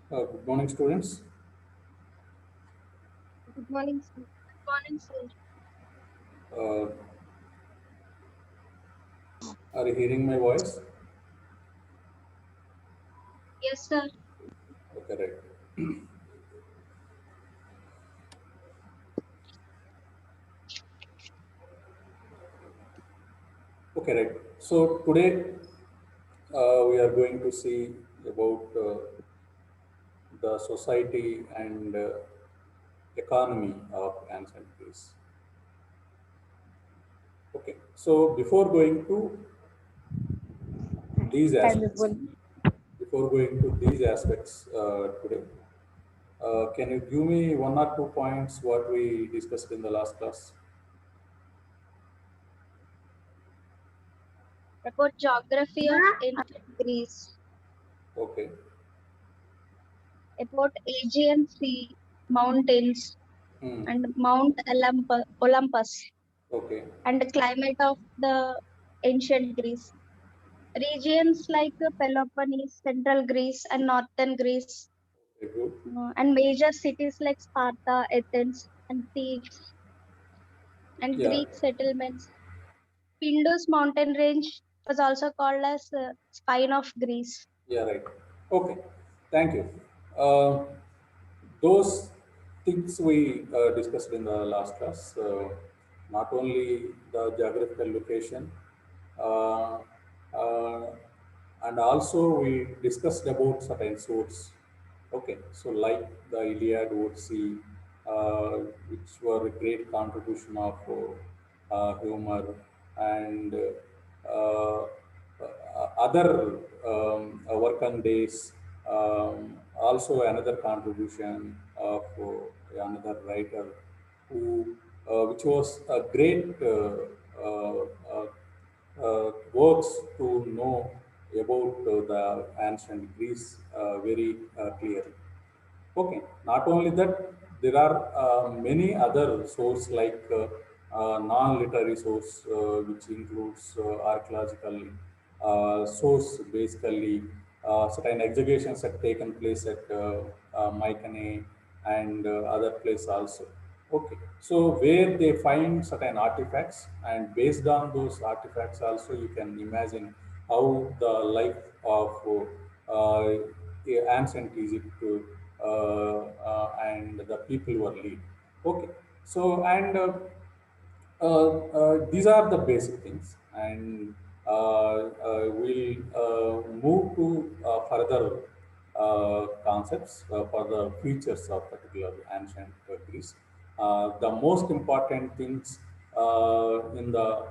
Good morning, students. Good morning, sir. Morning, sir. Uh, are you hearing my voice? Yes, sir. Okay, right. Okay, right. So today we are going to see about the society and economy of ancient Greece. Okay. So these Time is aspects, one. before going to these aspects today, can you give me one or 2 points what we discussed in the last class? About geography of ancient Greece, Okay. about Aegean Sea, mountains, Hmm. and Olympus, Okay. and the climate of the ancient Greece. Regions like Peloponnese, Central Greece, and Northern Greece, Very good. and major cities like Sparta, Athens, and Thebes, and Yeah. Greek settlements. Pindus mountain range was also called as spine of Greece. Yeah, right. Okay, thank you. Uh, those things we discussed in the last class, not only the geographical location, uh, uh, and also we discussed about certain source. Okay, so like the Iliad, Odyssey, uh, which were a great contribution of humor and other working days, also another contribution of another writer who, which was a great works to know about the ancient Greece very clearly. Okay, not only that, there are many other sources like non-literary source, which includes archaeological source, basically certain excavations have taken place at Mycenae and other places also. Okay, so where they find certain artifacts, and based on those artifacts also, you can imagine how the life of ancient Egypt and the people were lead. Okay, so and these are the basic things, and we'll move to further concepts for the features of particular ancient Greece. The most important things in the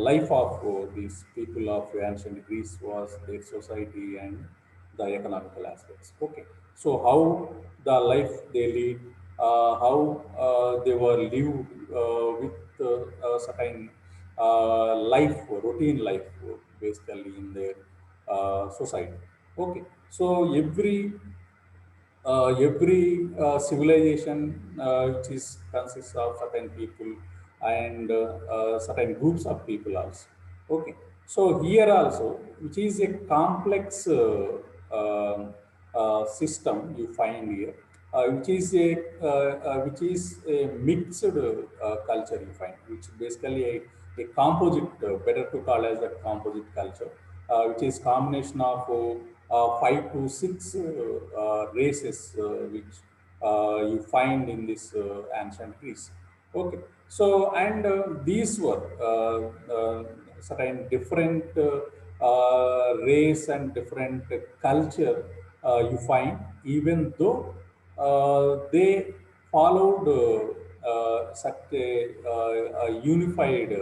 life of these people of ancient Greece was their society and the economical aspects. Okay, so how the life they lead, how they were lived with certain life, routine life, basically in their society. Okay, so every civilization which is consists of certain people and certain groups of people also. Okay, so here also, which is a complex system you find here, which is a mixed culture you find, which basically a composite, better to call as a composite culture, which is combination of 5 to 6 races which you find in this ancient Greece. Okay, so and these were certain different race and different culture you find, even though they followed such a unified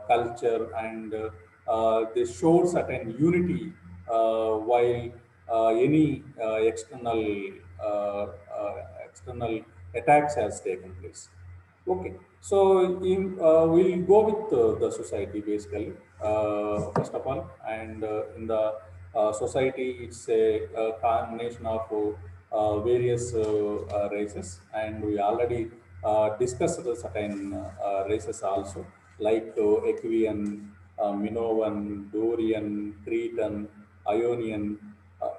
culture, and they showed certain unity while any external attacks has taken place. Okay, so we'll go with the society basically, first of all, and in the society, it's a combination of various races, and we already discussed the certain races also, like Equian, Minoan, Dorian, Cretan, Ionian,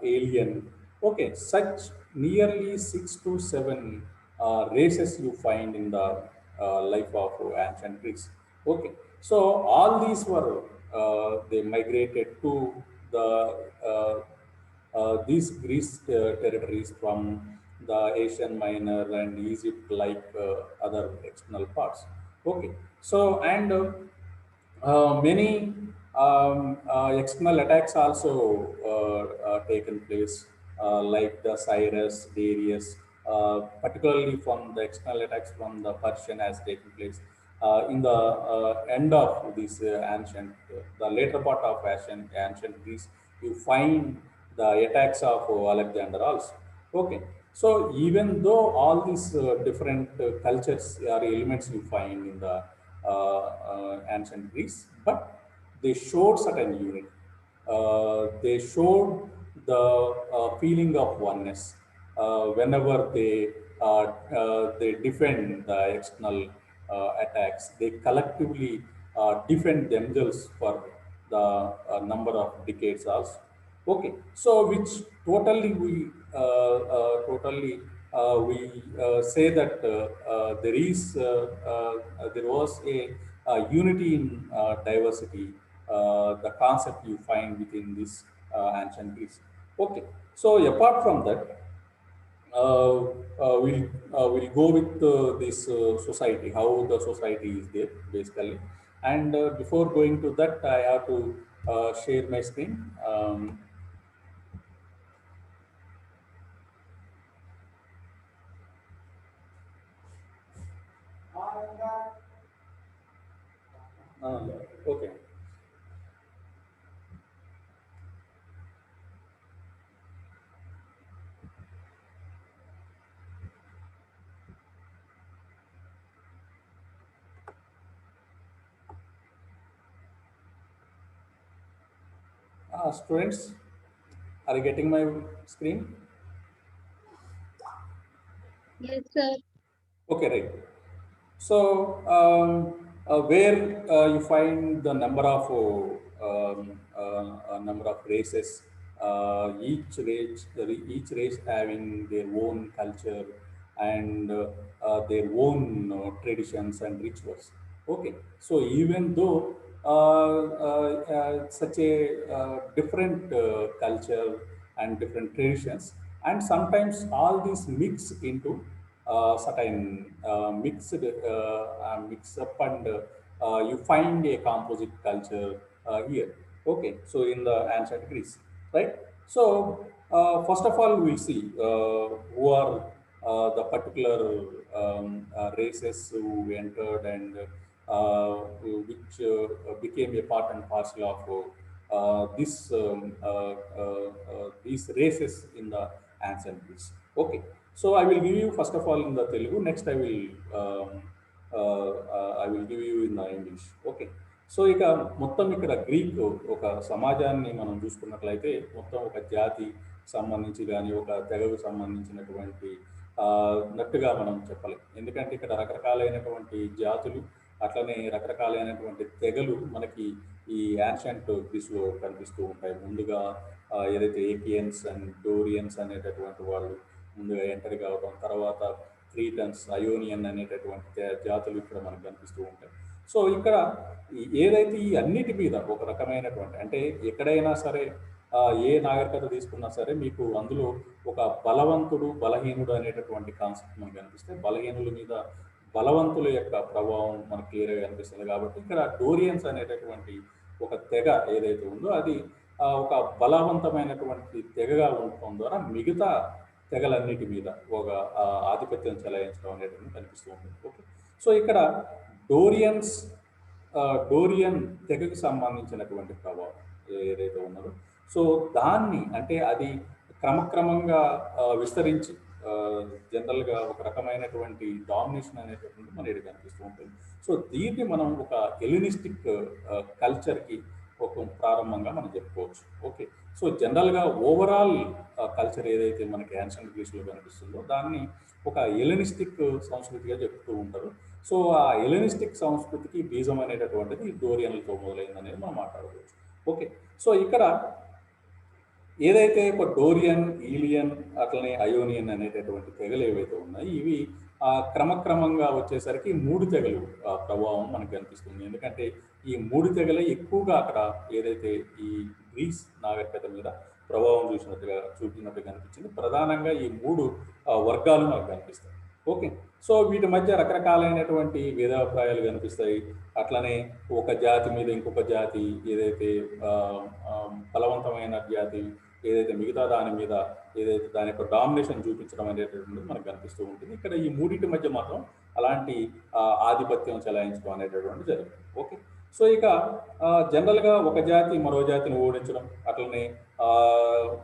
Alien. Okay, such nearly 6 to 7 races you find in the life of ancient Greece. Okay, so all these were they migrated to the these Greece territories from the Asian Minor and Egypt, like other external parts. Okay, so and many external attacks also taken place, like the Cyrus, Darius, particularly from the external attacks from the Persian has taken place in the end of this the later part of ancient Greece. You find the attacks of Alexander also. Okay, so even though all these different cultures or elements you find in the ancient Greece, but they showed certain unity. They showed the feeling of oneness whenever they defend the external attacks. They collectively defend themselves for the number of decades also. Okay, so which totally we say that there was a unity in diversity, the concept you find within this ancient Greece. Okay, so apart from that, we'll go with this society, how the society is there basically. And before going to that, I have to share my screen. Okay. Students, are you getting my screen? Yes, sir. Okay, right. So, where you find the number of races, each race having their own culture and their own traditions and rituals. Okay, so even though such a different culture and different traditions, and sometimes all these mix into certain mix up, and you find a composite culture here. Okay, so in the ancient Greece, right? So first of all, we'll see who are the particular races who entered, and which became a part and parcel of these races in the ancient Greece. Okay, so I will give you first of all in the Telugu. Next, I will give you in the English. Okay. So ఇక మొత్తం ఇక్కడ Greek ఒక సమాజాన్ని మనం చూసుకున్నట్లయితే మొత్తం ఒక జాతి సంబంధించి కానీ ఒక తెగకు సంబంధించినటువంటి నట్టుగా మనం చెప్పలేం. ఎందుకంటే ఇక్కడ రకరకాలైనటువంటి జాతులు, అట్లనే రకరకాలైనటువంటి తెగలు మనకి ఈ యాన్షియంట్ గ్రీస్లో కనిపిస్తూ ఉంటాయి. ముందుగా ఏదైతే ఏకియన్స్ అండ్ డోరియన్స్ అనేటటువంటి వాళ్ళు ముందుగా ఎంటర్ కావడం, తర్వాత క్రీటన్స్, అయోనియన్ అనేటటువంటి జాతులు ఇక్కడ మనకు కనిపిస్తూ ఉంటాయి. సో ఇక్కడ ఏదైతే ఈ అన్నిటి మీద ఒక రకమైనటువంటి, అంటే ఎక్కడైనా సరే ఏ నాగరికత తీసుకున్నా సరే మీకు అందులో ఒక బలవంతుడు బలహీనుడు అనేటటువంటి కాన్సెప్ట్ మనకు కనిపిస్తే, బలహీనుల మీద బలవంతుల యొక్క ప్రభావం మనకు క్లియర్గా కనిపిస్తుంది. కాబట్టి ఇక్కడ డోరియన్స్ అనేటటువంటి ఒక తెగ ఏదైతే ఉందో అది ఒక బలవంతమైనటువంటి తెగగా ఉండటం ద్వారా మిగతా తెగలన్నిటి మీద ఒక ఆధిపత్యం చెలాయించడం అనేటువంటి కనిపిస్తూ ఉంటుంది. ఓకే, సో ఇక్కడ డోరియన్స్ డోరియన్ తెగకు సంబంధించినటువంటి ప్రభావం ఏదైతే ఉన్నదో, సో దాన్ని అంటే అది క్రమక్రమంగా విస్తరించి జనరల్గా ఒక రకమైనటువంటి డామినేషన్ అనేటటువంటి మన ఇక్కడ కనిపిస్తూ ఉంటుంది. సో దీన్ని మనం ఒక ఎలినిస్టిక్ కల్చర్కి ఒక ప్రారంభంగా మనం చెప్పుకోవచ్చు. ఓకే, సో జనరల్గా ఓవరాల్ కల్చర్ ఏదైతే మనకి యాన్షియంట్ గ్రీస్లో కనిపిస్తుందో దాన్ని ఒక ఎలినిస్టిక్ సంస్కృతిగా చెప్తూ ఉంటారు. సో ఆ ఎలినిస్టిక్ సంస్కృతికి బీజం అనేటటువంటిది డోరియన్లతో మొదలైంది అనేది మనం మాట్లాడుకోవచ్చు. ఓకే, సో ఇక్కడ ఏదైతే ఒక డోరియన్, ఈలియన్, అట్లనే అయోనియన్ అనేటటువంటి తెగలు ఏవైతే ఉన్నాయో ఇవి క్రమక్రమంగా వచ్చేసరికి 3 తెగలు ప్రభావం మనకు కనిపిస్తుంది. ఎందుకంటే ఈ 3 తెగలే ఎక్కువగా అక్కడ ఏదైతే ఈ గ్రీస్ నాగరికత మీద ప్రభావం చూపినట్టుగా కనిపించింది. ప్రధానంగా ఈ 3 వర్గాలు మనకు కనిపిస్తాయి. ఓకే. సో వీటి మధ్య రకరకాలైనటువంటి భేదాభిప్రాయాలు కనిపిస్తాయి. అట్లనే ఒక జాతి మీద ఇంకొక జాతి ఏదైతే బలవంతమైన జాతి ఏదైతే మిగతా దాని మీద ఏదైతే దాని యొక్క డామినేషన్ చూపించడం అనేటటువంటిది మనకు కనిపిస్తూ ఉంటుంది. ఇక్కడ ఈ మూడింటి మధ్య మాత్రం అలాంటి ఆధిపత్యం చెలాయించడం అనేటటువంటి జరుగుతుంది. ఓకే. సో ఇక జనరల్గా ఒక జాతి మరో జాతిని ఓడించడం, అట్లనే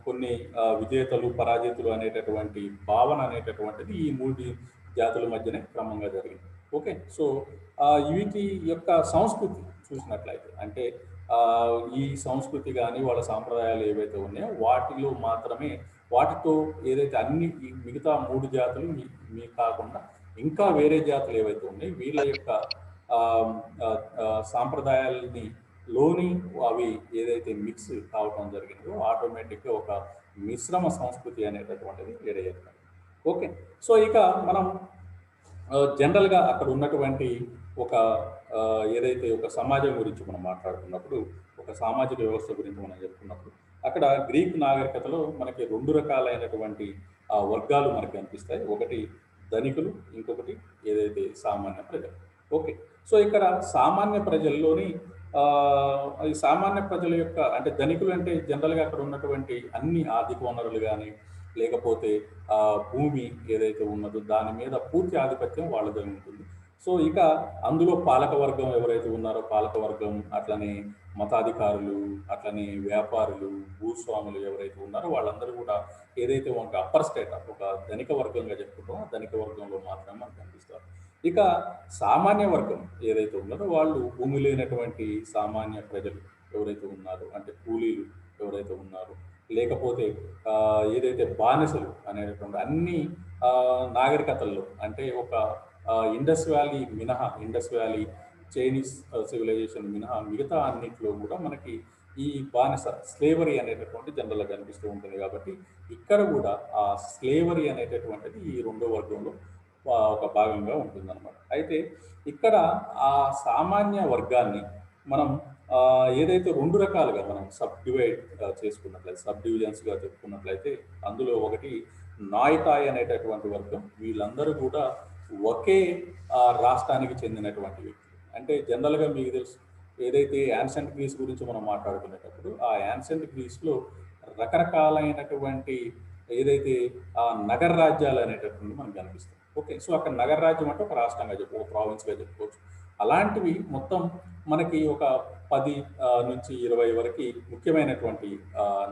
కొన్ని విజేతలు పరాజితులు అనేటటువంటి భావన అనేటటువంటిది ఈ 3 జాతుల మధ్యనే క్రమంగా జరిగింది. ఓకే. సో వీటి యొక్క సంస్కృతి చూసినట్లయితే అంటే ఈ సంస్కృతి కానీ వాళ్ళ సాంప్రదాయాలు ఏవైతే ఉన్నాయో వాటిలో మాత్రమే వాటితో ఏదైతే అన్ని మిగతా 3 జాతులు మీ కాకుండా ఇంకా వేరే జాతులు ఏవైతే ఉన్నాయో వీళ్ళ యొక్క సాంప్రదాయాలని లోని అవి ఏదైతే మిక్స్ కావటం జరిగిందో ఆటోమేటిక్గా ఒక మిశ్రమ సంస్కృతి అనేటటువంటిది ఏర్పడింది. ఓకే. సో ఇక మనం జనరల్గా అక్కడ ఉన్నటువంటి ఒక ఏదైతే ఒక సమాజం గురించి మనం మాట్లాడుకున్నప్పుడు ఒక సామాజిక వ్యవస్థ గురించి మనం చెప్పుకున్నప్పుడు అక్కడ గ్రీక్ నాగరికతలో మనకి 2 రకాలైనటువంటి వర్గాలు మనకు కనిపిస్తాయి. ఒకటి ధనికులు, ఇంకొకటి ఏదైతే సామాన్య ప్రజలు. ఓకే. సో ఇక్కడ సామాన్య ప్రజల్లోని ఈ సామాన్య ప్రజల యొక్క అంటే ధనికులు అంటే జనరల్గా అక్కడ ఉన్నటువంటి అన్ని ఆర్థిక వనరులు కానీ లేకపోతే భూమి ఏదైతే ఉన్నదో దాని మీద పూర్తి ఆధిపత్యం వాళ్ళదే ఉంటుంది. సో ఇక అందులో పాలకవర్గం ఎవరైతే ఉన్నారో పాలకవర్గం, అట్లనే మతాధికారులు, అట్లనే వ్యాపారులు, భూస్వాములు ఎవరైతే ఉన్నారో వాళ్ళందరూ కూడా ఏదైతే ఒక అప్పర్ స్టేట్ ఒక ధనిక వర్గంగా చెప్పుకుంటామో ధనిక వర్గంలో మాత్రమే మనకు కనిపిస్తారు. ఇక సామాన్య వర్గం ఏదైతే ఉన్నదో వాళ్ళు భూమి లేనటువంటి సామాన్య ప్రజలు ఎవరైతే ఉన్నారో అంటే కూలీలు ఎవరైతే ఉన్నారో లేకపోతే ఏదైతే బానిసలు అనేటటువంటి అన్ని నాగరికతల్లో అంటే ఒక ఇండస్ వ్యాలీ మినహా ఇండస్ వ్యాలీ చైనీస్ సివిలైజేషన్ మినహా మిగతా అన్నింటిలో కూడా మనకి ఈ బానిస స్లేవరీ అనేటటువంటి జనరల్గా కనిపిస్తూ ఉంటుంది. కాబట్టి ఇక్కడ కూడా ఆ స్లేవరీ అనేటటువంటిది ఈ 2వ వర్గంలో ఒక భాగంగా ఉంటుందన్నమాట. అయితే ఇక్కడ ఆ సామాన్య వర్గాన్ని మనం ఏదైతే 2 రకాలుగా మనం సబ్ డివిజన్స్గా చెప్పుకున్నట్లయితే అందులో ఒకటి నాయిటాయ్ అనేటటువంటి వర్గం. వీళ్ళందరూ కూడా ఒకే రాష్ట్రానికి చెందినటువంటి వ్యక్తులు. అంటే జనరల్గా మీకు తెలుసు ఏదైతే యాన్సెంట్ గ్రీస్ గురించి మనం మాట్లాడుకునేటప్పుడు ఆ యాన్సెంట్ గ్రీస్లో రకరకాలైనటువంటి ఏదైతే నగర రాజ్యాలు అనేటటువంటి మనకు కనిపిస్తుంది. ఓకే. సో అక్కడ నగర రాజ్యం అంటే ఒక రాష్ట్రంగా ఒక ప్రావిన్స్గా చెప్పుకోవచ్చు. అలాంటివి మొత్తం మనకి ఒక 10 నుంచి 20 వరకు ముఖ్యమైనటువంటి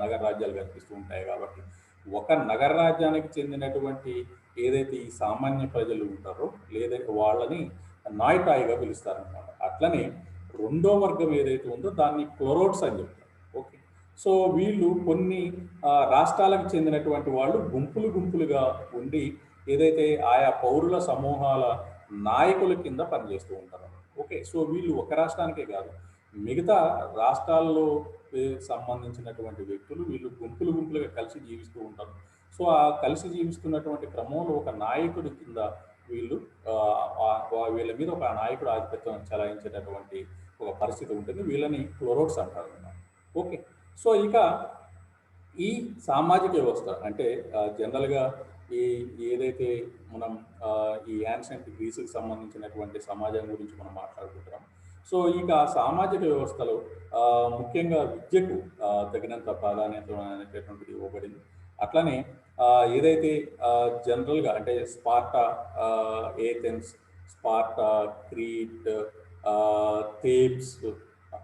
నగర రాజ్యాలు కనిపిస్తూ ఉంటాయి. కాబట్టి ఒక నగర రాజ్యానికి చెందినటువంటి ఏదైతే ఈ సామాన్య ప్రజలు ఉంటారో లేదా వాళ్ళని నాయిటాయిగా పిలుస్తారనమాట. అట్లనే 2వ వర్గం ఏదైతే ఉందో దాన్ని క్లోరోడ్స్ అని చెప్తారు. ఓకే. సో వీళ్ళు కొన్ని రాష్ట్రాలకు చెందినటువంటి వాళ్ళు గుంపులుగా ఉండి ఏదైతే ఆయా పౌరుల సమూహాల నాయకుల కింద పనిచేస్తూ ఉంటారు. ఓకే. సో వీళ్ళు ఒక రాష్ట్రానికే కాదు మిగతా రాష్ట్రాల్లో సంబంధించినటువంటి వ్యక్తులు వీళ్ళు గుంపులుగా కలిసి జీవిస్తూ ఉంటారు. సో ఆ కలిసి జీవిస్తున్నటువంటి క్రమంలో ఒక నాయకుడి కింద వీళ్ళు వీళ్ళ మీద ఒక నాయకుడు ఆధిపత్యం చెలాయించేటటువంటి ఒక పరిస్థితి ఉంటుంది. వీళ్ళని క్లోరోడ్స్ అంటారు అన్నమాట. ఓకే. సో ఇక ఈ సామాజిక వ్యవస్థ అంటే జనరల్గా ఏదైతే మనం ఈ యాన్షియంట్ గ్రీస్కి సంబంధించినటువంటి సమాజం గురించి మనం మాట్లాడుకుంటున్నాం. సో ఇక సామాజిక వ్యవస్థలో ముఖ్యంగా విద్యకు తగినంత ప్రాధాన్యత అనేటటువంటిది ఇవ్వబడింది. అట్లనే ఏదైతే జనరల్గా అంటే Sparta, Athens, Sparta, Crete, Thebes,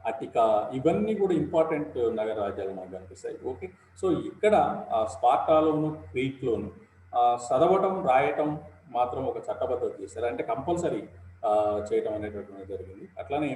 urtica ఇవన్నీ కూడా ఇంపార్టెంట్ నగర రాజ్యాలు మనకు కనిపిస్తాయి. ఓకే. సో ఇక్కడ స్పార్టాలోను క్రీట్లోను చదవటం రాయటం మాత్రం ఒక చట్టబద్ధత చేశారు. అంటే కంపల్సరీ చేయటం అనేటటువంటి జరిగింది. అట్లనే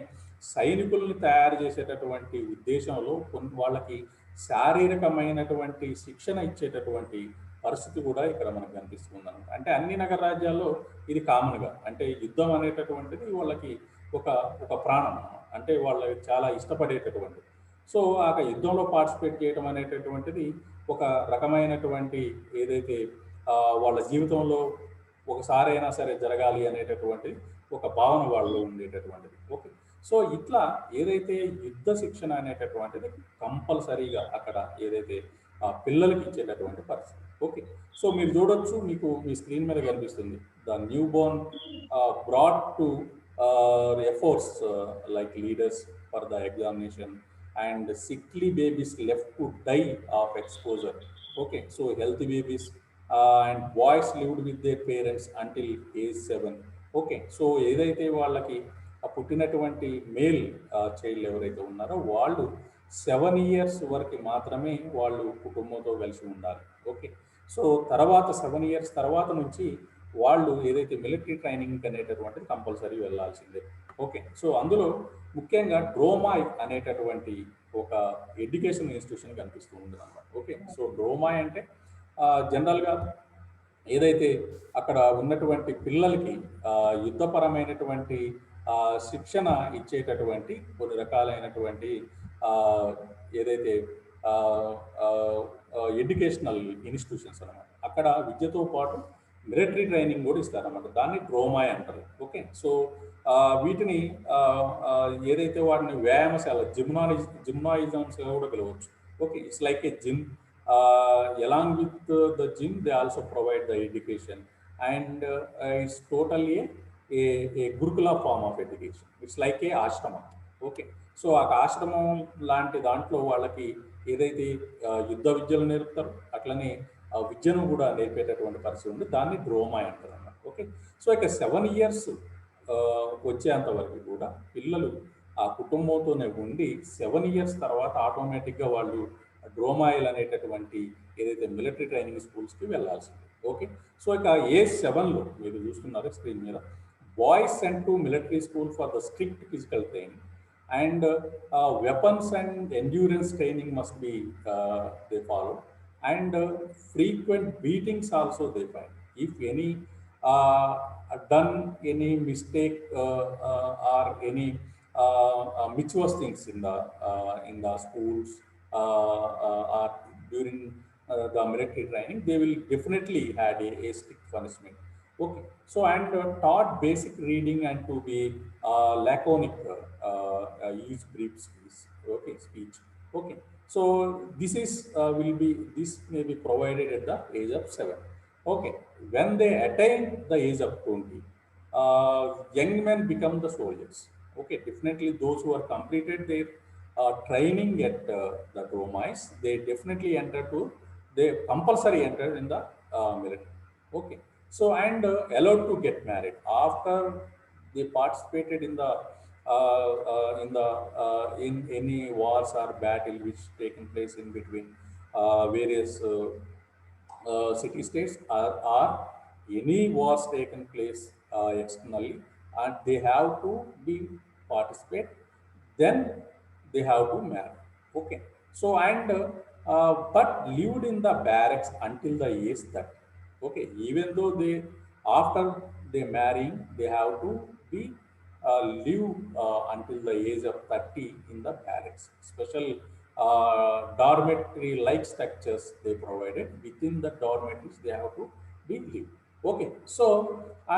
సైనికుల్ని తయారు చేసేటటువంటి ఉద్దేశంలో కొన్ని వాళ్ళకి శారీరకమైనటువంటి శిక్షణ ఇచ్చేటటువంటి పరిస్థితి కూడా ఇక్కడ మనకు కనిపిస్తుంది అనమాట. అంటే అన్ని నగర రాజ్యాల్లో ఇది కామన్గా అంటే యుద్ధం అనేటటువంటిది వాళ్ళకి ఒక ప్రాణం అంటే వాళ్ళకి చాలా ఇష్టపడేటటువంటిది. సో ఆ యుద్ధంలో పార్టిసిపేట్ చేయడం అనేటటువంటిది ఒక రకమైనటువంటి ఏదైతే వాళ్ళ జీవితంలో ఒకసారైనా సరే జరగాలి అనేటటువంటి ఒక భావన వాళ్ళు ఉండేటటువంటిది. ఓకే. సో ఇట్లా ఏదైతే యుద్ధ శిక్షణ అనేటటువంటిది కంపల్సరీగా అక్కడ ఏదైతే పిల్లలకి ఇచ్చేటటువంటి పరిస్థితి. ఓకే. సో మీరు చూడొచ్చు, మీకు మీ స్క్రీన్ మీద కనిపిస్తుంది. The new Born brought to efforts like leaders for the examination, and sickly babies left to die of exposure. Okay, so healthy babies and boys lived with their parents until age 7. Okay. So ఏదైతే వాళ్ళకి పుట్టినటువంటి male child ఎవరైతే ఉన్నారో వాళ్ళు 7 years వరకు మాత్రమే వాళ్ళు కుటుంబంతో కలిసి ఉండాలి. ఓకే. సో తర్వాత 7 years తర్వాత నుంచి వాళ్ళు ఏదైతే మిలిటరీ ట్రైనింగ్ అనేటటువంటిది కంపల్సరీ వెళ్ళాల్సిందే. ఓకే. సో అందులో ముఖ్యంగా డ్రోమాయ్ అనేటటువంటి ఒక ఎడ్యుకేషన్ ఇన్స్టిట్యూషన్ కనిపిస్తూ ఉంటుంది అనమాట. ఓకే. సో డ్రోమాయ్ అంటే జనరల్గా ఏదైతే అక్కడ ఉన్నటువంటి పిల్లలకి యుద్ధపరమైనటువంటి శిక్షణ ఇచ్చేటటువంటి కొన్ని రకాలైనటువంటి ఏదైతే ఎడ్యుకేషనల్ ఇన్స్టిట్యూషన్స్ అనమాట. అక్కడ విద్యతో పాటు మిలిటరీ ట్రైనింగ్ కూడా ఇస్తారన్నమాట. దాన్ని డ్రోమాయ్ అంటారు. ఓకే. సో వీటిని ఏదైతే వాటిని వ్యాయామశాల జిమ్నాయిజమ్స్గా కూడా పిలవచ్చు. Okay. It's like A gym. Along with the gym, they also provide the education, and it's totally a Gurukula form of education. It's like a ashrama. Okay. So ఆ ఆశ్రమం లాంటి దాంట్లో వాళ్ళకి ఏదైతే యుద్ధ విద్యలు నేర్పుతారు, అట్లనే విద్యను కూడా నేర్పేటటువంటి పరిస్థితి ఉంది. దాన్ని డ్రోమాయ్ అంటారు అన్నమాట. ఓకే. సో ఇక 7 years వచ్చేంత వరకు కూడా పిల్లలు ఆ కుటుంబంతోనే ఉండి 7 years తర్వాత ఆటోమేటిక్గా వాళ్ళు డ్రోమాయిల్ అనేటటువంటి ఏదైతే మిలిటరీ ట్రైనింగ్ స్కూల్స్కి వెళ్ళాల్సింది. ఓకే. సో ఇక ఏజ్ 7లో మీరు చూస్తున్నారు స్క్రీన్ మీద, boys sent to military school for the strict physical training, and weapons and endurance training must be they follow, and frequent beatings also they find. If any done any mistake or any mischievous things in the schools or during the military training, they will definitely had a strict punishment. Okay. So and taught basic reading and to be laconic, use brief speech. Okay, speech. Okay. So this is this may be provided at the age of 7. Okay. When they attain the age of 20, young men become the soldiers. Okay. Definitely those who are completed their training at the Romais, they definitely they compulsory enter in the military. Okay. So and allowed to get married after they participated in any wars or battle which taken place in between various city states, or any wars taken place externally, and they have to be participate, then they have to marry. Okay. So and but lived in the barracks until the age 30. Okay. Even though they after they marrying, they have to be live until the age of 30 in the barracks. Special dormitory like structures they provided. Within the dormitories they have to be live. Okay. So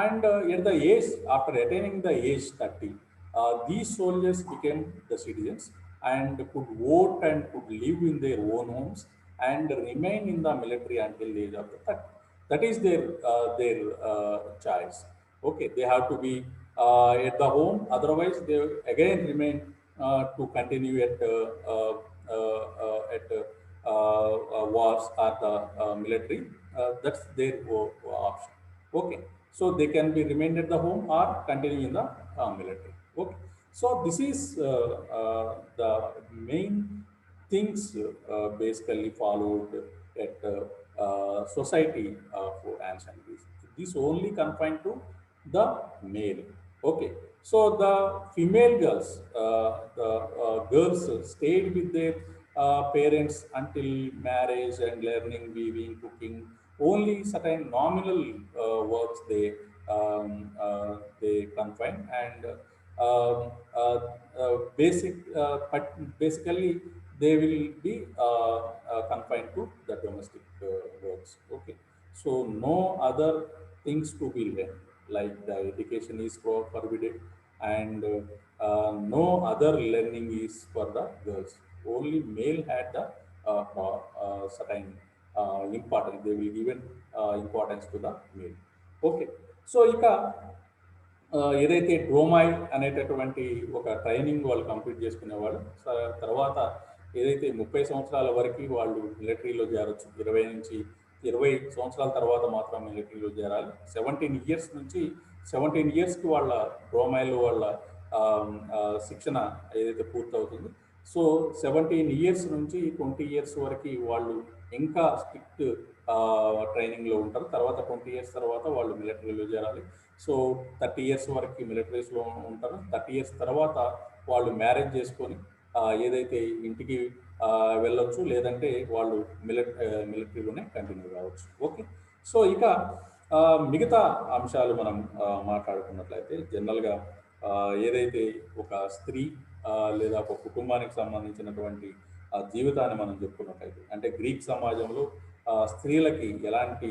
and at the age, after attaining the age 30, these soldiers became the citizens and could vote and could live in their own homes and remain in the military until the age of the 30. That is their choice. Okay. They have to be at the home, otherwise they again remain to continue at wars or the military. That's their option. Okay. So they can be remained at the home or continue in the military. Okay. So this is the main things basically followed at society for ancient Greece. This only confined to the male. Okay. So the female girls, the girls stayed with their parents until marriage and learning weaving, cooking. Only certain nominal works they confine, and basic but basically they will be confined to the domestic works. Okay, so no other things to be learned, like the education is forbidden, and no other learning is for the girls. Only male had the certain importance. They will given importance to the male. Okay, so ఇక ఏదైతే డ్రోమాయ్ అనేటటువంటి ఒక training వాళ్ళు complete చేసుకునేవాళ్ళు, తర్వాత ఏదైతే 30 సంవత్సరాల వరకు వాళ్ళు మిలిటరీలో చేరొచ్చు, 20 సంవత్సరాల తర్వాత మాత్రం మిలిటరీలో చేరాలి. 17 ఇయర్స్ నుంచి 17 ఇయర్స్కి వాళ్ళ డ్రోమాయిలో వాళ్ళ శిక్షణ ఏదైతే పూర్తవుతుంది. సో 17 ఇయర్స్ నుంచి 20 ఇయర్స్ వరకు వాళ్ళు ఇంకా స్ట్రిక్ట్ ట్రైనింగ్లో ఉంటారు. తర్వాత 20 ఇయర్స్ తర్వాత వాళ్ళు మిలిటరీలో చేరాలి. సో 30 ఇయర్స్ వరకు మిలిటరీస్లో ఉంటారు. 30 ఇయర్స్ తర్వాత వాళ్ళు మ్యారేజ్ చేసుకొని ఏదైతే ఇంటికి వెళ్ళొచ్చు, లేదంటే వాళ్ళు మిలిటరీలోనే కంటిన్యూ కావచ్చు. ఓకే, సో ఇక మిగతా అంశాలు మనం మాట్లాడుకున్నట్లయితే జనరల్గా ఏదైతే ఒక స్త్రీ లేదా ఒక కుటుంబానికి సంబంధించినటువంటి జీవితాన్ని మనం చెప్పుకున్నట్లయితే, అంటే గ్రీక్ సమాజంలో స్త్రీలకి ఎలాంటి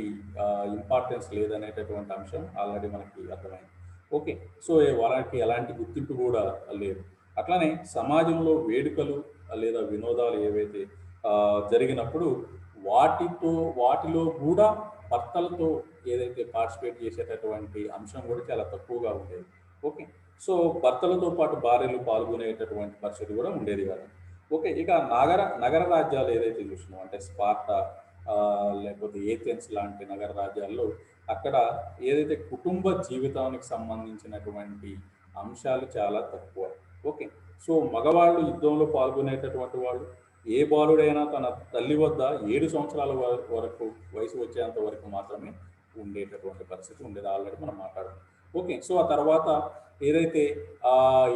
ఇంపార్టెన్స్ లేదనేటటువంటి అంశం ఆల్రెడీ మనకి అర్థమైంది. ఓకే, సో వాళ్ళకి ఎలాంటి గుర్తింపు కూడా లేదు. అట్లానే సమాజంలో వేడుకలు లేదా వినోదాలు ఏవైతే జరిగినప్పుడు వాటిలో కూడా భర్తలతో ఏదైతే పార్టిసిపేట్ చేసేటటువంటి అంశం కూడా చాలా తక్కువగా ఉండేది. ఓకే, సో భర్తలతో పాటు భార్యలు పాల్గొనేటటువంటి పరిస్థితి కూడా ఉండేది కాదు. ఓకే, ఇక నగర రాజ్యాలు ఏదైతే చూసినాం, అంటే స్పార్టా లేకపోతే ఏథెన్స్ లాంటి నగర రాజ్యాల్లో అక్కడ ఏదైతే కుటుంబ జీవితానికి సంబంధించినటువంటి అంశాలు చాలా తక్కువ. ఓకే, సో మగవాళ్ళు యుద్ధంలో పాల్గొనేటటువంటి వాళ్ళు, ఏ బాలుడైనా తన తల్లి వద్ద 7 సంవత్సరాల వరకు వయసు వచ్చేంత వరకు మాత్రమే ఉండేటటువంటి పరిస్థితి ఉండేది. ఆల్రెడీ మనం మాట్లాడుతాం. ఓకే, సో ఆ తర్వాత ఏదైతే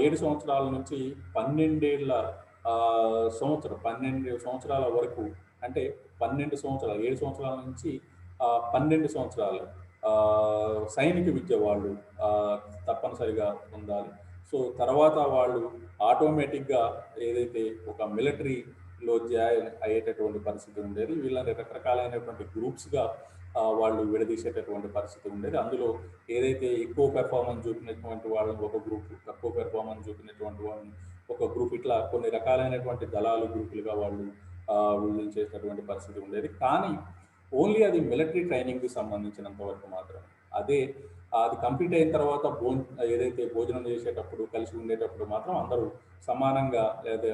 7 సంవత్సరాల నుంచి 12 సంవత్సరాల వరకు, అంటే 12 సంవత్సరాలు, 7 సంవత్సరాల నుంచి 12 సంవత్సరాలు సైనిక విద్య వాళ్ళు తప్పనిసరిగా పొందాలి. సో తర్వాత వాళ్ళు ఆటోమేటిక్గా ఏదైతే ఒక మిలిటరీలో జాయిన్ అయ్యేటటువంటి పరిస్థితి ఉండేది. వీళ్ళని రకరకాలైనటువంటి గ్రూప్స్గా వాళ్ళు విడదీసేటటువంటి పరిస్థితి ఉండేది. అందులో ఏదైతే ఎక్కువ పెర్ఫార్మెన్స్ చూపినటువంటి వాళ్ళని ఒక గ్రూప్, తక్కువ పెర్ఫార్మెన్స్ చూపినటువంటి వాళ్ళని ఒక గ్రూప్, ఇట్లా కొన్ని రకాలైనటువంటి దళాలు, గ్రూపులుగా వాళ్ళు విభజించేటటువంటి పరిస్థితి ఉండేది. కానీ ఓన్లీ అది మిలిటరీ ట్రైనింగ్కి సంబంధించినంత వరకు మాత్రమే. అది కంప్లీట్ అయిన తర్వాత ఏదైతే భోజనం చేసేటప్పుడు, కలిసి ఉండేటప్పుడు మాత్రం అందరూ సమానంగా, లేదా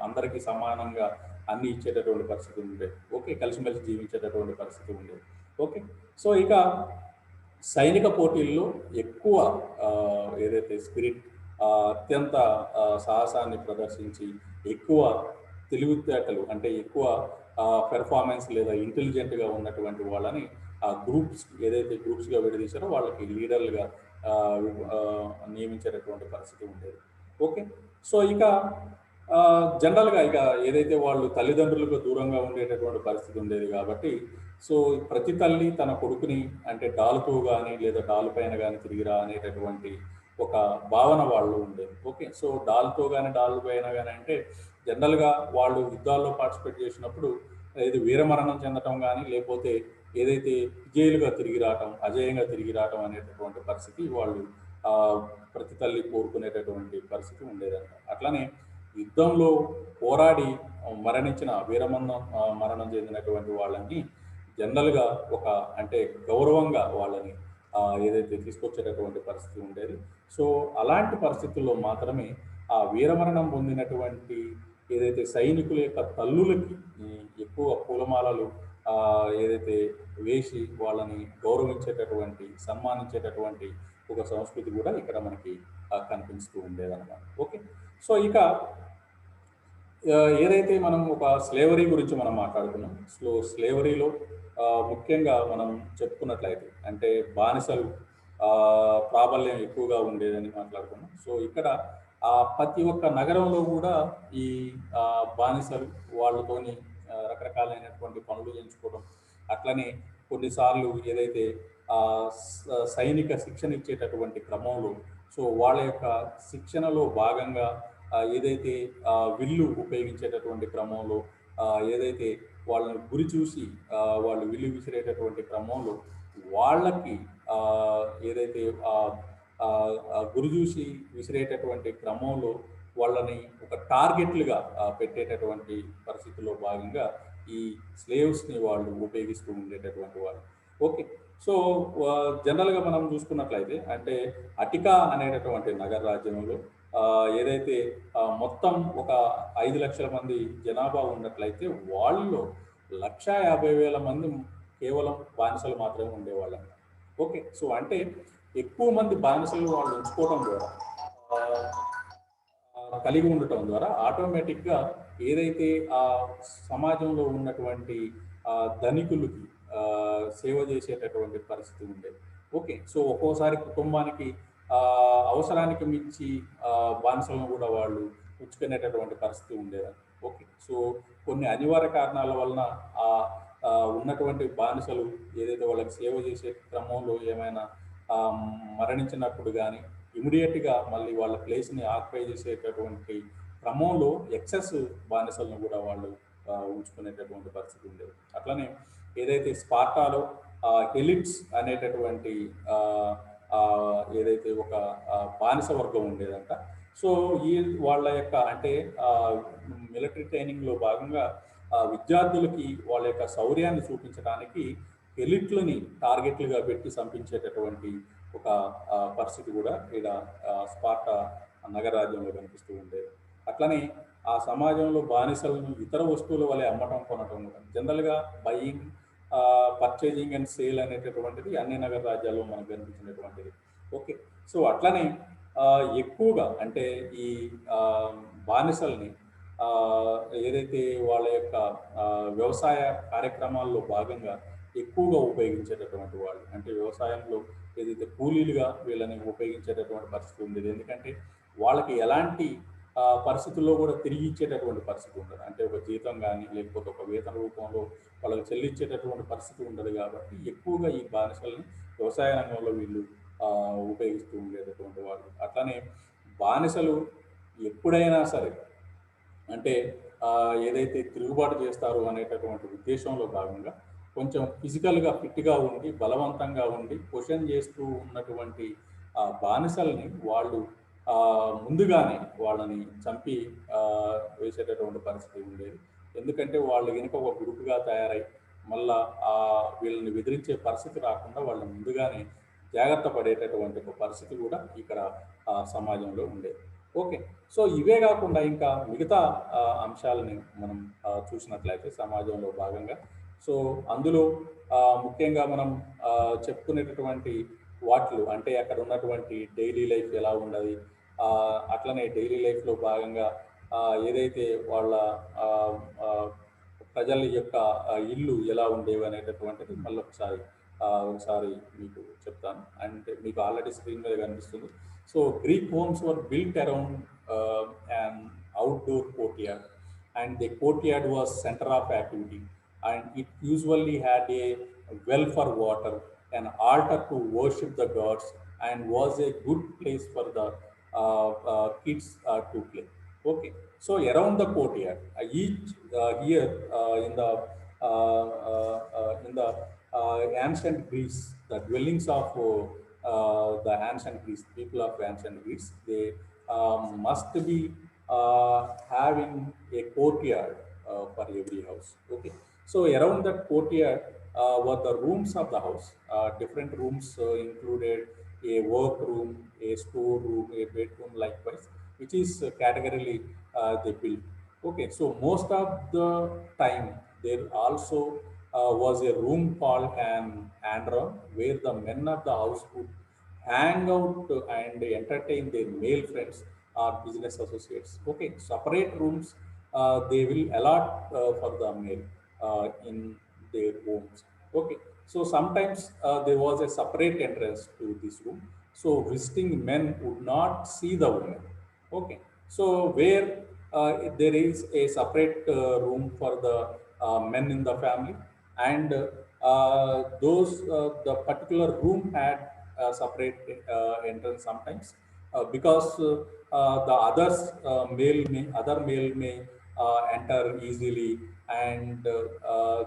అందరికీ సమానంగా అన్ని ఇచ్చేటటువంటి పరిస్థితి ఉండేది. ఓకే, కలిసిమెలిసి జీవించేటటువంటి పరిస్థితి ఉండేది. ఓకే, సో ఇక సైనిక పోటీల్లో ఎక్కువ ఏదైతే స్పిరిట్, అత్యంత సాహసాన్ని ప్రదర్శించి ఎక్కువ తెలివితేటలు, అంటే ఎక్కువ పెర్ఫార్మెన్స్ లేదా ఇంటెలిజెంట్గా ఉన్నటువంటి వాళ్ళని గ్రూప్స్, ఏదైతే గ్రూప్స్గా విడదీశారో వాళ్ళకి లీడర్లుగా నియమించేటటువంటి పరిస్థితి ఉండేది. ఓకే, సో ఇక జనరల్గా ఇక ఏదైతే వాళ్ళు తల్లిదండ్రులకు దూరంగా ఉండేటటువంటి పరిస్థితి ఉండేది కాబట్టి, సో ప్రతి తల్లి తన కొడుకుని అంటే డాలుతో కానీ లేదా డాలు పైన కానీ తిరిగిరా అనేటటువంటి ఒక భావన వాళ్ళు ఉండేది. ఓకే, సో డాల్తో కానీ డాలు పైన కానీ అంటే జనరల్గా వాళ్ళు యుద్ధాల్లో పార్టిసిపేట్ చేసినప్పుడు ఏది వీరమరణం చెందటం కానీ, లేకపోతే ఏదైతే విజయులుగా తిరిగి రావటం, అజేయంగా తిరిగి రావటం అనేటటువంటి పరిస్థితి వాళ్ళు ప్రతి తల్లి కోరుకునేటటువంటి పరిస్థితి ఉండేదంట. అట్లానే యుద్ధంలో పోరాడి మరణించిన మరణం చెందినటువంటి వాళ్ళని జనరల్గా ఒక అంటే గౌరవంగా వాళ్ళని ఏదైతే తీసుకొచ్చేటటువంటి పరిస్థితి ఉండేది. సో అలాంటి పరిస్థితుల్లో మాత్రమే ఆ వీరమరణం పొందినటువంటి ఏదైతే సైనికుల యొక్క తల్లులకి ఎక్కువ పూలమాలలు ఏదైతే వేసి వాళ్ళని గౌరవించేటటువంటి, సన్మానించేటటువంటి ఒక సంస్కృతి కూడా ఇక్కడ మనకి కనిపిస్తూ ఉండేదన్నమాట. ఓకే, సో ఇక ఏదైతే మనం ఒక స్లేవరీ గురించి మనం మాట్లాడుకున్నాం, స్లేవరీలో ముఖ్యంగా మనం చెప్పుకున్నట్లయితే అంటే బానిసలు ప్రాబల్యం ఎక్కువగా ఉండేదని మాట్లాడుకున్నాం. సో ఇక్కడ ప్రతి ఒక్క నగరంలో కూడా ఈ బానిసలు వాళ్ళతోని రకరకాలైనటువంటి పనులు చేయించుకోవడం, అట్లనే కొన్నిసార్లు ఏదైతే సైనిక శిక్షణ ఇచ్చేటటువంటి క్రమంలో సో వాళ్ళ యొక్క శిక్షణలో భాగంగా ఏదైతే విల్లు ఉపయోగించేటటువంటి క్రమంలో ఏదైతే వాళ్ళని గురి చూసి వాళ్ళు విల్లు విసిరేటటువంటి క్రమంలో వాళ్ళకి ఆ, ఏదైతే గురి చూసి విసిరేటటువంటి క్రమంలో వాళ్ళని ఒక టార్గెట్లుగా పెట్టేటటువంటి పరిస్థితుల్లో భాగంగా ఈ స్లేవ్స్ని వాళ్ళు ఉపయోగిస్తూ ఉండేటటువంటి వాళ్ళు. ఓకే. సో జనరల్గా మనం చూసుకున్నట్లయితే అంటే అటికా అనేటటువంటి నగర రాజ్యంలో ఏదైతే మొత్తం ఒక 5 లక్షల మంది జనాభా ఉన్నట్లయితే వాళ్ళలో 1,50,000 మంది కేవలం బానిసలు మాత్రమే ఉండేవాళ్ళంట. ఓకే. సో అంటే ఎక్కువ మంది బానిసలు వాళ్ళు ఉంచుకోవడం ద్వారా ఆ, కలిగి ఉండటం ద్వారా ఆటోమేటిక్గా ఏదైతే ఆ సమాజంలో ఉన్నటువంటి ధనికులకి ఆ, సేవ చేసేటటువంటి పరిస్థితి ఉండేది. ఓకే. సో ఒక్కోసారి కుటుంబానికి ఆ, అవసరానికి మించి బానిసలను కూడా వాళ్ళు ఉంచుకునేటటువంటి పరిస్థితి ఉండేది. ఓకే. సో కొన్ని అనివార్య కారణాల వలన ఆ ఆ, ఉన్నటువంటి బానిసలు ఏదైతే వాళ్ళకి సేవ చేసే క్రమంలో ఏమైనా ఆ, మరణించినప్పుడు కానీ ఇమీడియట్గా మళ్ళీ వాళ్ళ ప్లేస్ని ఆక్యుపై చేసేటటువంటి క్రమంలో ఎక్సెస్ బానిసలను కూడా వాళ్ళు ఉంచుకునేటటువంటి పరిస్థితి ఉండేది. అట్లనే ఏదైతే స్పార్టాలో ఎలిట్స్ అనేటటువంటి ఆ, ఆ, ఏదైతే ఒక బానిస వర్గం ఉండేదంట. సో ఈ వాళ్ళ యొక్క అంటే మిలిటరీ ట్రైనింగ్లో భాగంగా విద్యార్థులకి వాళ్ళ యొక్క శౌర్యాన్ని చూపించడానికి ఎలిట్లని టార్గెట్లుగా పెట్టి చంపించేటటువంటి ఒక పరిస్థితి కూడా ఇక్కడ స్పార్టా నగరరాజ్యంలో కనిపిస్తూ ఉండేది. అట్లనే ఆ సమాజంలో బానిసలను ఇతర వస్తువుల వలె అమ్మటం కొనటం కూడా జనరల్గా బయింగ్ పర్చేజింగ్ అండ్ సేల్ అనేటటువంటిది అన్ని నగర రాజ్యాల్లో మనకు కనిపించినటువంటిది. ఓకే. సో అట్లనే ఎక్కువగా అంటే ఈ బానిసల్ని ఏదైతే వాళ్ళ యొక్క వ్యవసాయ కార్యక్రమాల్లో భాగంగా ఎక్కువగా ఉపయోగించేటటువంటి వాళ్ళు అంటే వ్యవసాయంలో ఏదైతే కూలీలుగా వీళ్ళని ఉపయోగించేటటువంటి పరిస్థితి ఉండేది. ఎందుకంటే వాళ్ళకి ఎలాంటి పరిస్థితుల్లో కూడా తిరిగి ఇచ్చేటటువంటి పరిస్థితి ఉండదు. అంటే ఒక జీతం కానీ లేకపోతే ఒక వేతన రూపంలో వాళ్ళకి చెల్లించేటటువంటి పరిస్థితి ఉండదు. కాబట్టి ఎక్కువగా ఈ బానిసల్ని వ్యవసాయ రంగంలో వీళ్ళు ఉపయోగిస్తూ ఉండేటటువంటి వాళ్ళు. అట్లనే బానిసలు ఎప్పుడైనా సరే అంటే ఏదైతే తిరుగుబాటు చేస్తారు అనేటటువంటి ఉద్దేశంలో భాగంగా కొంచెం ఫిజికల్గా ఫిట్గా ఉండి బలవంతంగా ఉండి క్వశ్చన్ చేస్తూ ఉన్నటువంటి బానిసల్ని వాళ్ళు ముందుగానే వాళ్ళని చంపి వేసేటటువంటి పరిస్థితి ఉండేది. ఎందుకంటే వాళ్ళు కనుక ఒక గ్రూప్గా తయారై మళ్ళా వీళ్ళని బెదిరించే పరిస్థితి రాకుండా వాళ్ళని ముందుగానే జాగ్రత్త పడేటటువంటి ఒక పరిస్థితి కూడా ఇక్కడ సమాజంలో ఉండేది. ఓకే. సో ఇవే కాకుండా ఇంకా మిగతా అంశాలని మనం చూసినట్లయితే సమాజంలో భాగంగా సో అందులో ముఖ్యంగా మనం చెప్పుకునేటటువంటి వాటిలు అంటే అక్కడ ఉన్నటువంటి డైలీ లైఫ్ ఎలా ఉండదు, అట్లనే డైలీ లైఫ్లో భాగంగా ఏదైతే వాళ్ళ ప్రజల యొక్క ఇల్లు ఎలా ఉండేవి అనేటటువంటిది మళ్ళీ ఒకసారి మీకు చెప్తాను. అండ్ మీకు ఆల్రెడీ స్క్రీన్ మీద కనిపిస్తుంది. So Greek homes were built around an outdoor courtyard, and the courtyard was center of activity, and it usually had a well for water, an altar to worship the gods, and was a good place for the kids to play. Okay, so around the courtyard, each here in the ancient Greece, the dwellings of the ancient Greece, people of ancient Greece, they must be having a courtyard for every house. Okay, so around that courtyard were the rooms of the house. Different rooms included a work room, a store room, a bedroom, likewise, which is categorically they built. Okay, so most of the time there also was a room called an andron, where the men of the house would hang out and entertain their male friends or business associates. Okay, separate rooms they will allot for the male in their homes. Okay, so sometimes there was a separate entrance to this room, so visiting men would not see the women. Okay, so where there is a separate room for the men in the family, and those the particular room had separate entrance sometimes. because the other male may enter easily, and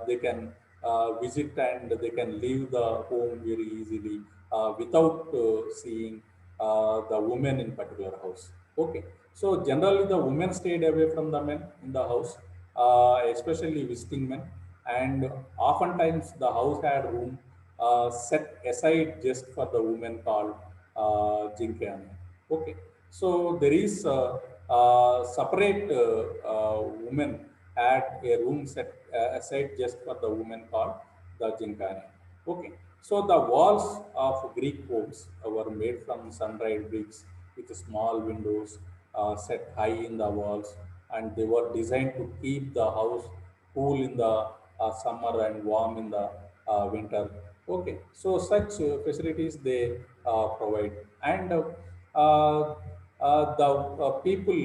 they can visit and they can leave the home very easily without seeing the women in particular house. Okay, so generally the women stayed away from the men in the house, especially visiting men, and oftentimes the house had room set aside just for the women called Jinkane. Okay, so there is separate women had a room set aside just for the women called the Jinkane. Okay, so the walls of Greek homes were made from sun-dried bricks with small windows set high in the walls, and they were designed to keep the house cool in the summer and warm in the winter. Okay, so such facilities they provide, and the people,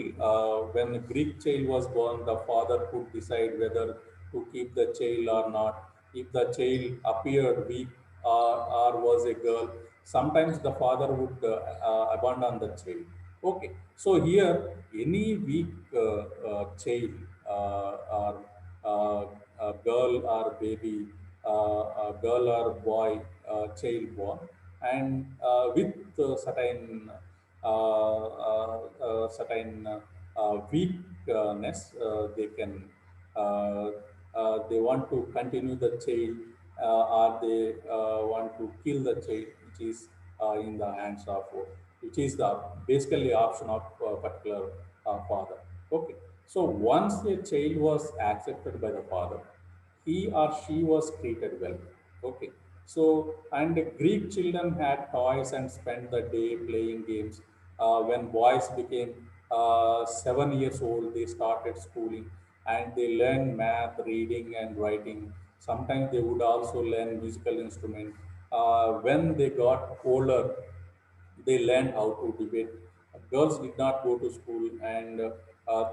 when a Greek child was born, the father could decide whether to keep the child or not. If the child appeared weak or was a girl, sometimes the father would abandon the child. Okay, so here any weak child or uh, a girl or baby, a girl or boy, child born, and with certain certain weakness, they can uh, they want to continue the child, or they want to kill the child, which is in the hands of, which is the basically option of particular father. Okay, so once a child was accepted by the father, he or she was treated well. Okay, so and the Greek children had toys and spent the day playing games. When boys became 7 years old, they started schooling and they learned math, reading, and writing. Sometimes they would also learn musical instrument. When they got older, they learned how to debate. Girls did not go to school, and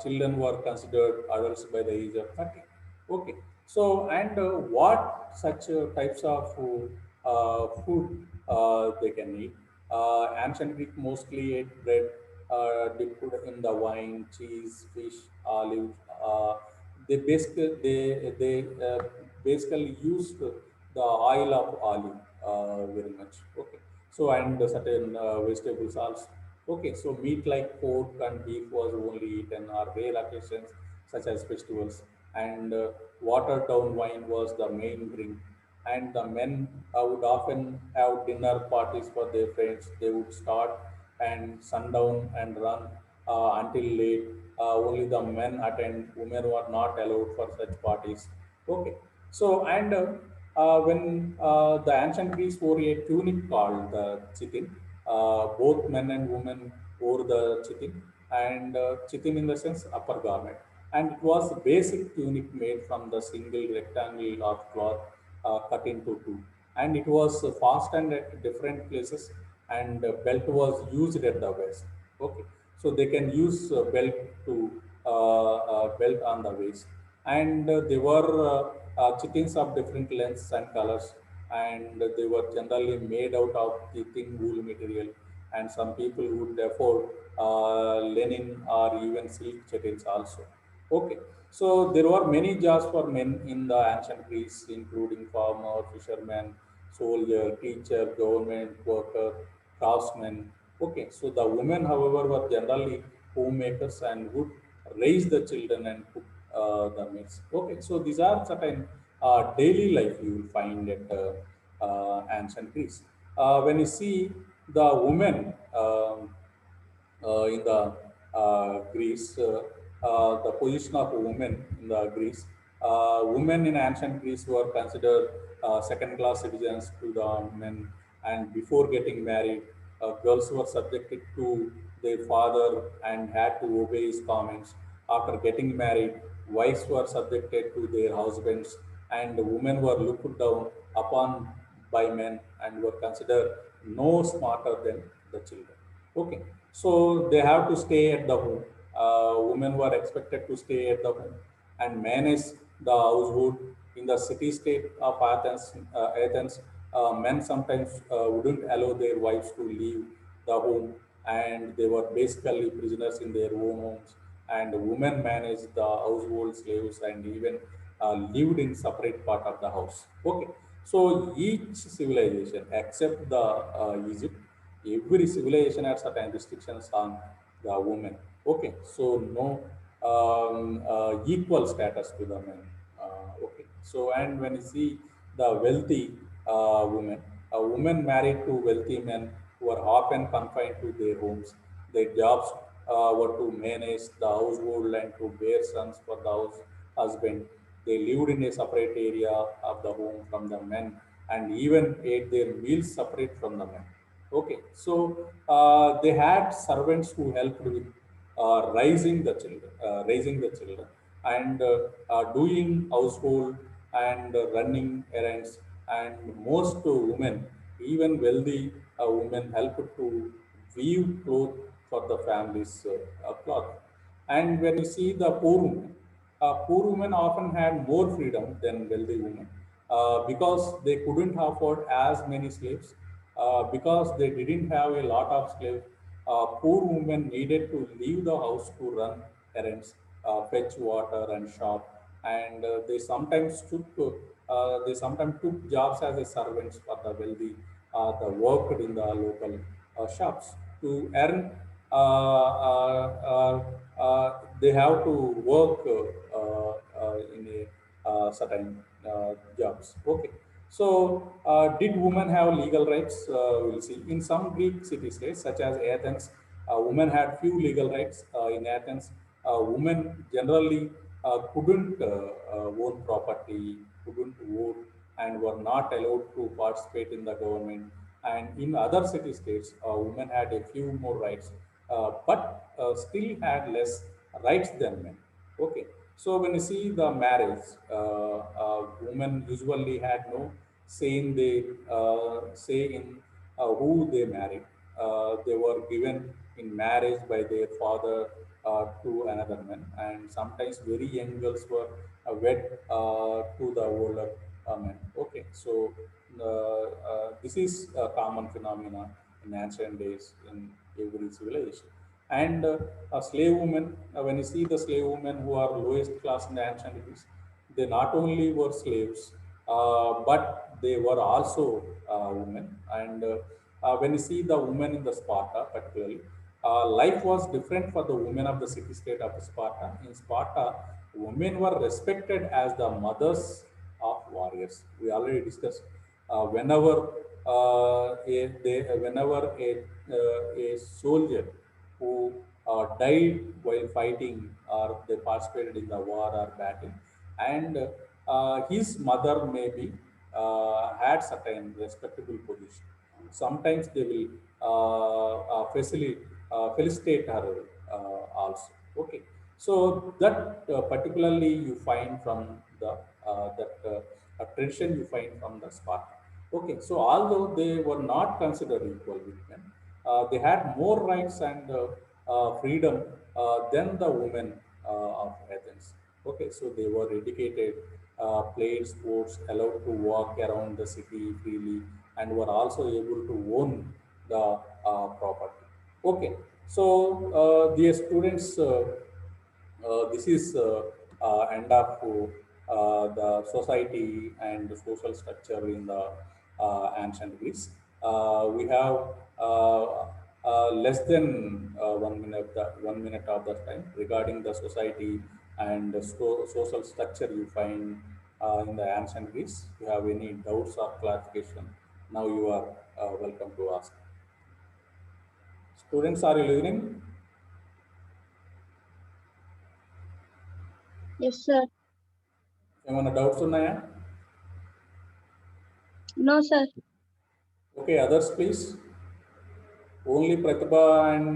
children were considered adults by the age of 30. Okay, so and what such types of food they can eat? Ancient Greek mostly ate bread dipped in the wine, cheese, fish, olives. They basically used the oil of olive very much. Okay, so and certain vegetables also. Okay, so meat like pork and beef was only eaten on rare occasions such as festivals, and watered down wine was the main drink. And the men would often have dinner parties for their friends. They would start and sundown and run until late. Only the men attend. Women were not allowed for such parties. Okay. So and when the ancient Greeks wore a tunic called the chitin, both men and women wore the chitin, and chitin in the sense upper garment, and it was a basic tunic made from the single rectangle of cloth cut into two, and it was fastened at different places, and belt was used at the waist. Okay, so they can use belt to belt on the waist, and they were chittins of different lengths and colors, and they were generally made out of the thin wool material, and some people would afford linen or even silk chittins also. Okay, so there were many jobs for men in the ancient Greece, including farmer, fisherman, soldier, teacher, government worker, craftsman. Okay, so the women, however, were generally homemakers and would raise the children and cook the meals. Okay, so these are certain daily life you will find at ancient Greece. When you see the women, in the Greece, the position of women in the Greece. Women in ancient Greece were considered second-class citizens to the men, and before getting married, girls were subjected to their father and had to obey his commands. After getting married, wives were subjected to their husbands, and women were looked down upon by men and were considered no smarter than the children. Okay, so they have to stay at the home. Women were expected to stay at the home and manage the household. In the city-state of Athens, men sometimes wouldn't allow their wives to leave the home. and they were basically prisoners in their own homes, and women managed the household slaves and even lived in separate part of the house. Okay, so each civilization except the Egypt, every civilization had certain restrictions on the women. Okay, so no equal status to the men. Okay, so and when you see the wealthy women, a woman married to wealthy men were often confined to their homes. Their jobs were to manage the household and to bear sons for the husband. They lived in a separate area of the home from the men and even ate their meals separate from the men. Okay, so they had servants who helped with raising the children, and doing household and running errands. And most women, even wealthy women, helped to weave cloth for the family's cloth. And when you see the poor women often had more freedom than wealthy women because they couldn't afford as many slaves, because they didn't have a lot of slaves. Poor women needed to leave the house to run errands, fetch water, and shop. And they sometimes took jobs as a servants for the wealthy, the worked in the local shops to earn. They have to work in a certain jobs. Okay. So, did women have legal rights? We'll see. In some Greek city-states, such as Athens, women had few legal rights. In Athens, women generally couldn't own property, couldn't vote, and were not allowed to participate in the government. And in other city-states, women had a few more rights, but still had less rights than men. Okay, so when you see the marriage, women usually had no say in who they married. They were given in marriage by their father to another man, and sometimes very young girls were wed to the older men. Okay, so this is a common phenomenon in ancient days in every civilization. And slave women, when you see the slave women who are lowest class in the ancient Greece, they not only were slaves, but they were also women. And when you see the women in the Sparta, particularly, life was different for the women of the city-state of Sparta. In Sparta, women were respected as the mothers of warriors. We already discussed. Whenever a soldier who died while fighting or they participated in the war or battle, and his mother maybe had certain respectable position. Sometimes they will felicitate her also. Okay, so that particularly you find from the that tradition you find from the Sparta. Okay, so although they were not considered equal with men, they had more rights and freedom than the women of Athens. Okay, so they were educated, played sports, allowed to walk around the city freely, and were also able to own the property. Okay, so dear students, this is end of the society and the social structure in the ancient Greece. We have less than 1 minute, 1 minute of the time regarding the society and the social structure you find in the ancient Greece. If you have any doubts or clarification, now you are welcome to ask. Students, are you listening? Yes, sir. ఏమైనా doubts ఉన్నాయా? No, sir. Okay, others please. Only Pratibha and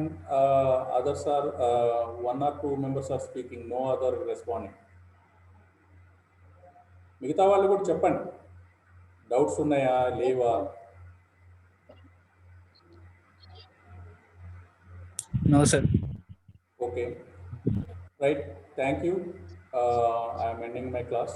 others are, one or two members are speaking, no other responding. మిగతా వాళ్ళు కూడా చెప్పండి, doubts ఉన్నాయా లేవా? No, sir. Okay, right, thank you. I am ending my class.